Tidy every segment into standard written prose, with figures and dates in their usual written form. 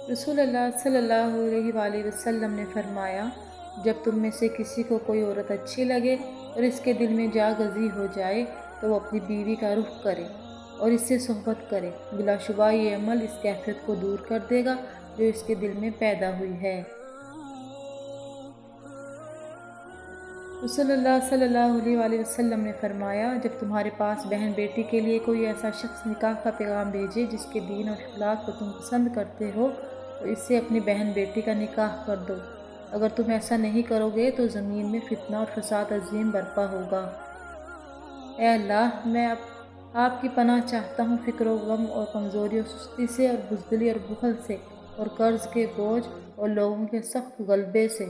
رسول اللہ صلی اللہ علیہ وآلہ وسلم نے فرمایا، جب تم میں سے کسی کو کوئی عورت اچھی لگے اور اس کے دل میں جا گزی ہو جائے تو وہ اپنی بیوی کا رخ کرے اور اس سے صحبت کرے، بلا شبہ یہ عمل اس کیفیت کو دور کر دے گا جو اس کے دل میں پیدا ہوئی ہے۔ رسول اللہ صلی اللہ علیہ وآلہ وسلم نے فرمایا، جب تمہارے پاس بہن بیٹی کے لیے کوئی ایسا شخص نکاح کا پیغام بھیجے جس کے دین اور اخلاق کو تم پسند کرتے ہو تو اس سے اپنی بہن بیٹی کا نکاح کر دو۔ اگر تم ایسا نہیں کرو گے تو زمین میں فتنہ اور فساد عظیم برپا ہوگا۔ اے اللہ، میں آپ کی پناہ چاہتا ہوں فکر و غم اور کمزوری اور سستی سے اور بزدلی اور بخل سے اور قرض کے بوجھ اور لوگوں کے سخت غلبے سے۔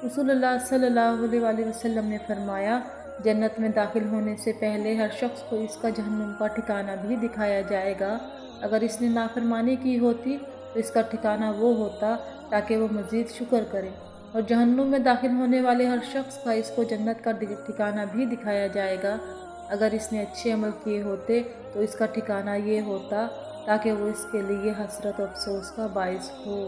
رسول اللہ صلی اللہ علیہ وآلہ وسلم نے فرمایا، جنت میں داخل ہونے سے پہلے ہر شخص کو اس کا جہنم کا ٹھکانہ بھی دکھایا جائے گا۔ اگر اس نے نافرمانی کی ہوتی تو اس کا ٹھکانہ وہ ہوتا تاکہ وہ مزید شکر کرے، اور جہنم میں داخل ہونے والے ہر شخص کا اس کو جنت کا ٹھکانہ بھی دکھایا جائے گا۔ اگر اس نے اچھے عمل کیے ہوتے تو اس کا ٹھکانہ یہ ہوتا تاکہ وہ اس کے لیے حسرت و افسوس کا باعث ہو۔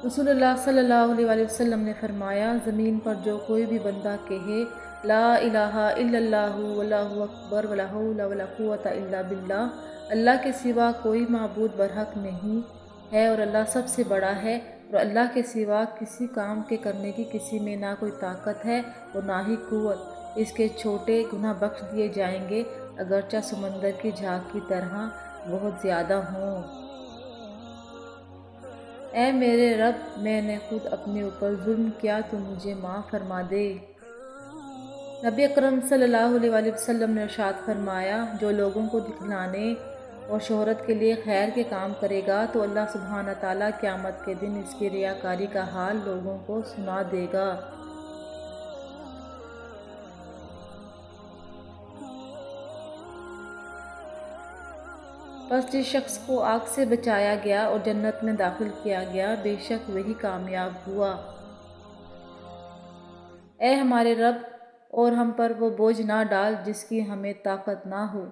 رسول اللہ صلی اللہ علیہ وآلہ وسلم نے فرمایا، زمین پر جو کوئی بھی بندہ کہے لا الہ الا اللہ واللہ اکبر ولا حول ولا قوۃ الا باللہ، اللہ کے سوا کوئی معبود برحق نہیں ہے اور اللہ سب سے بڑا ہے، اور اللہ کے سوا کسی کام کے کرنے کی کسی میں نہ کوئی طاقت ہے اور نہ ہی قوت، اس کے چھوٹے گناہ بخش دیے جائیں گے اگرچہ سمندر کی جھاگ کی طرح بہت زیادہ ہوں۔ اے میرے رب، میں نے خود اپنے اوپر ظلم کیا تو مجھے معاف فرما دے۔ نبی اکرم صلی اللہ علیہ وآلہ وسلم نے ارشاد فرمایا، جو لوگوں کو دکھلانے اور شہرت کے لیے خیر کے کام کرے گا تو اللہ سبحانہ تعالیٰ قیامت کے دن اس کی ریاکاری کا حال لوگوں کو سنا دے گا۔ بس جس شخص کو آگ سے بچایا گیا اور جنت میں داخل کیا گیا، بے شک وہی کامیاب ہوا۔ اے ہمارے رب، اور ہم پر وہ بوجھ نہ ڈال جس کی ہمیں طاقت نہ ہو۔